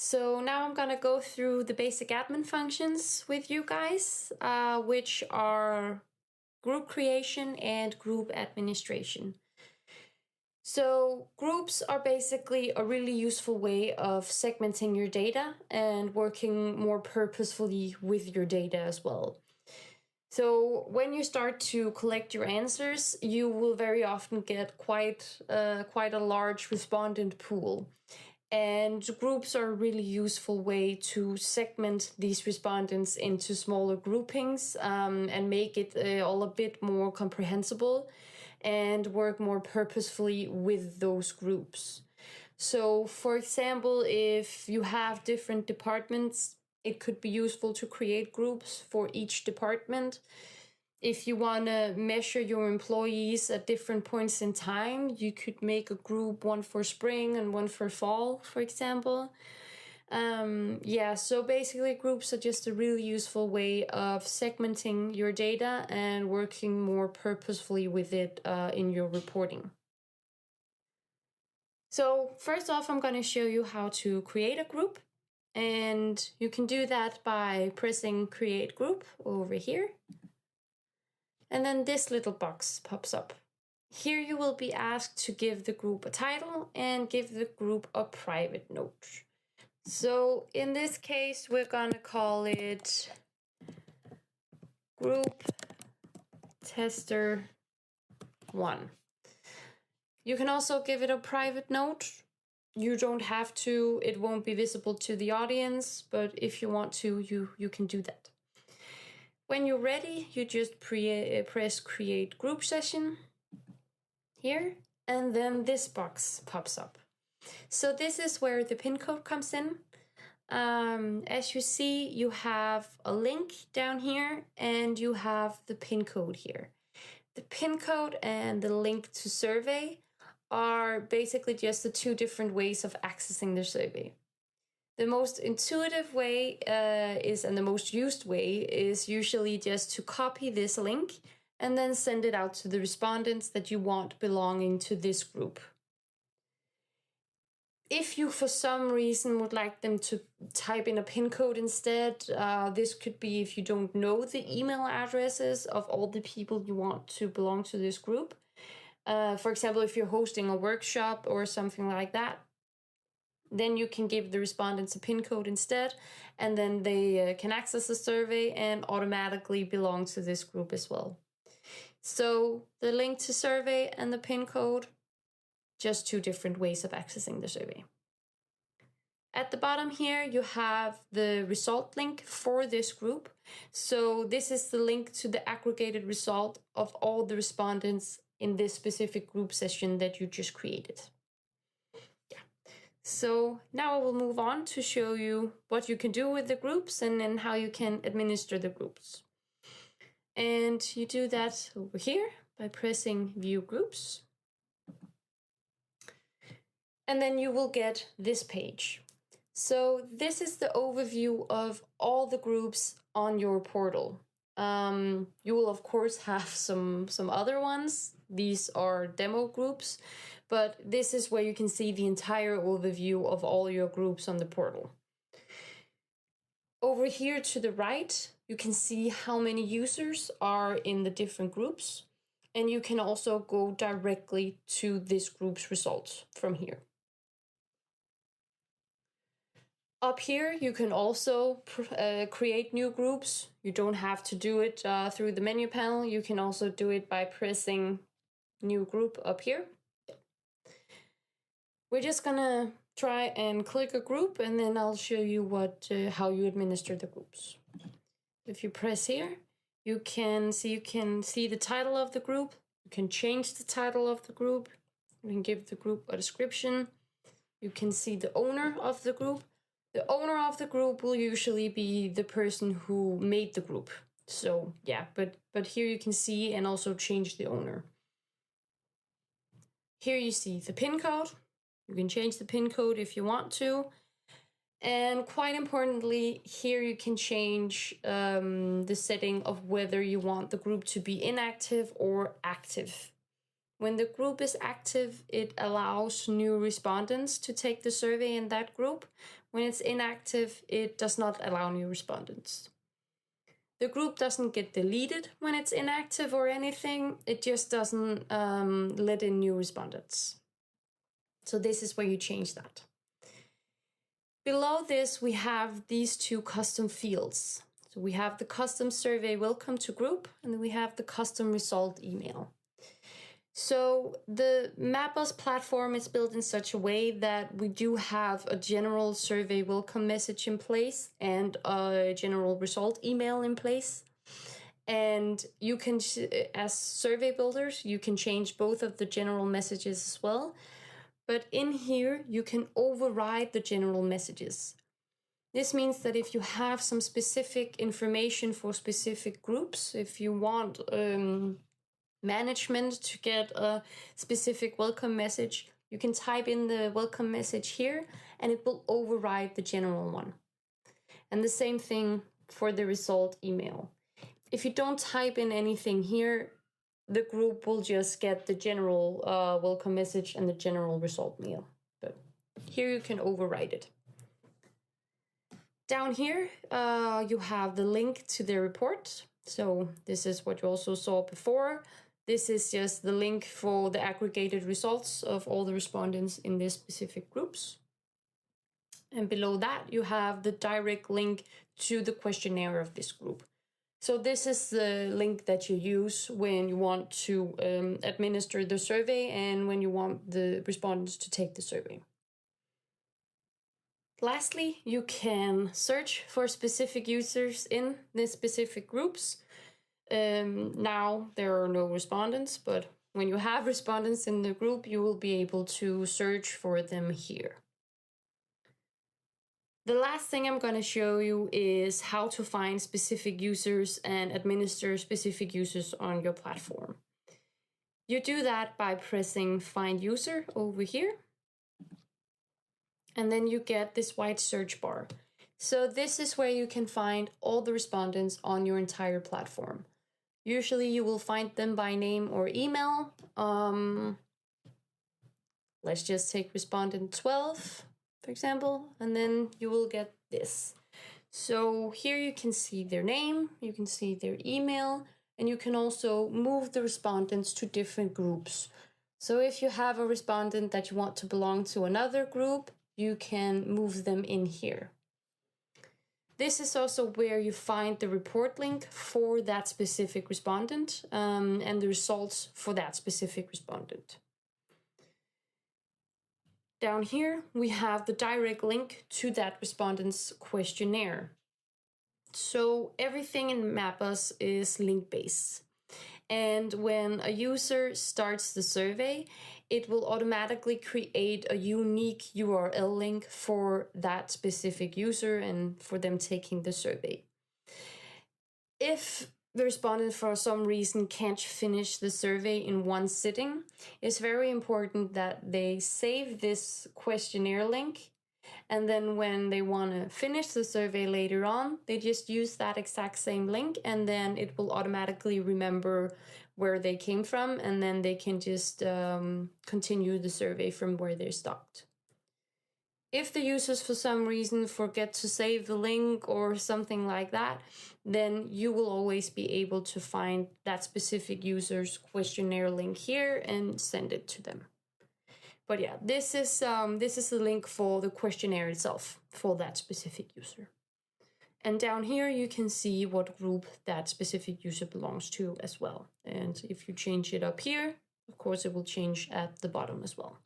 So now I'm gonna go through the basic admin functions with you guys, which are group creation and group administration. So groups are basically a really useful way of segmenting your data and working more purposefully with your data as well. So when you start to collect your answers, you will very often get quite a large respondent pool. And groups are a really useful way to segment these respondents into smaller groupings and make it all a bit more comprehensible and work more purposefully with those groups. So, for example, if you have different departments, it could be useful to create groups for each department. If you want to measure your employees at different points in time, you could make a group, one for spring and one for fall, for example. So basically groups are just a really useful way of segmenting your data and working more purposefully with it in your reporting. So first off, I'm going to show you how to create a group. And you can do that by pressing Create Group over here. And then this little box pops up. Here you will be asked to give the group a title and give the group a private note. So in this case, we're gonna call it Group Tester 1. You can also give it a private note. You don't have to, it won't be visible to the audience, but if you want to, you can do that. When you're ready, you just press Create Group Session here, and then this box pops up. So this is where the pin code comes in. As you see, you have a link down here, and you have the pin code here. The pin code and the link to survey are basically just the two different ways of accessing the survey. The most intuitive way and the most used way is usually just to copy this link and then send it out to the respondents that you want belonging to this group. If you for some reason would like them to type in a pin code instead, this could be if you don't know the email addresses of all the people you want to belong to this group. For example, if you're hosting a workshop or something like that, then you can give the respondents a pin code instead, and then they can access the survey and automatically belong to this group as well. So the link to survey and the pin code, just two different ways of accessing the survey. At the bottom here, you have the result link for this group. So this is the link to the aggregated result of all the respondents in this specific group session that you just created. So now I will move on to show you what you can do with the groups and then how you can administer the groups. And you do that over here by pressing View Groups. And then you will get this page. So this is the overview of all the groups on your portal. You will of course have some other ones. These are demo groups, but this is where you can see the entire overview of all your groups on the portal. Over here to the right, you can see how many users are in the different groups, and you can also go directly to this group's results from here. Up here, you can also create new groups. You don't have to do it through the menu panel. You can also do it by pressing New Group up here. We're just gonna try and click a group, and then I'll show you how you administer the groups. If you press here, you can see the title of the group. You can change the title of the group. You can give the group a description. You can see the owner of the group. The owner of the group will usually be the person who made the group. So yeah, but here you can see and also change the owner. Here you see the pin code. You can change the pin code if you want to. And quite importantly, here you can change the setting of whether you want the group to be inactive or active. When the group is active, it allows new respondents to take the survey in that group, When it's inactive, it does not allow new respondents. The group doesn't get deleted when it's inactive or anything. It just doesn't let in new respondents. So this is where you change that. Below this, we have these two custom fields. So we have the custom survey welcome to group, and then we have the custom result email. So the MapUs platform is built in such a way that we do have a general survey welcome message in place and a general result email in place. And you can, as survey builders, you can change both of the general messages as well. But in here, you can override the general messages. This means that if you have some specific information for specific groups, if you want management to get a specific welcome message, you can type in the welcome message here and it will override the general one. And the same thing for the result email. If you don't type in anything here, the group will just get the general welcome message and the general result mail. But here you can override it. Down here, you have the link to the report. So this is what you also saw before. This is just the link for the aggregated results of all the respondents in these specific groups. And below that, you have the direct link to the questionnaire of this group. So this is the link that you use when you want to administer the survey and when you want the respondents to take the survey. Lastly, you can search for specific users in the specific groups. Now there are no respondents, but when you have respondents in the group, you will be able to search for them here. The last thing I'm going to show you is how to find specific users and administer specific users on your platform. You do that by pressing Find User over here. And then you get this white search bar. So this is where you can find all the respondents on your entire platform. Usually you will find them by name or email. Let's just take respondent 12, for example, and then you will get this. So here you can see their name, you can see their email, and you can also move the respondents to different groups. So if you have a respondent that you want to belong to another group, you can move them in here. This is also where you find the report link for that specific respondent and the results for that specific respondent. Down here, we have the direct link to that respondent's questionnaire. So everything in MapUs is link-based. And when a user starts the survey, it will automatically create a unique URL link for that specific user and for them taking the survey. If the respondent for some reason can't finish the survey in one sitting, it's very important that they save this questionnaire link. And then when they want to finish the survey later on, they just use that exact same link and then it will automatically remember where they came from and then they can just continue the survey from where they stopped. If the users for some reason forget to save the link or something like that, then you will always be able to find that specific user's questionnaire link here and send it to them. But yeah, this is the link for the questionnaire itself for that specific user. And down here you can see what group that specific user belongs to as well. And if you change it up here, of course it will change at the bottom as well.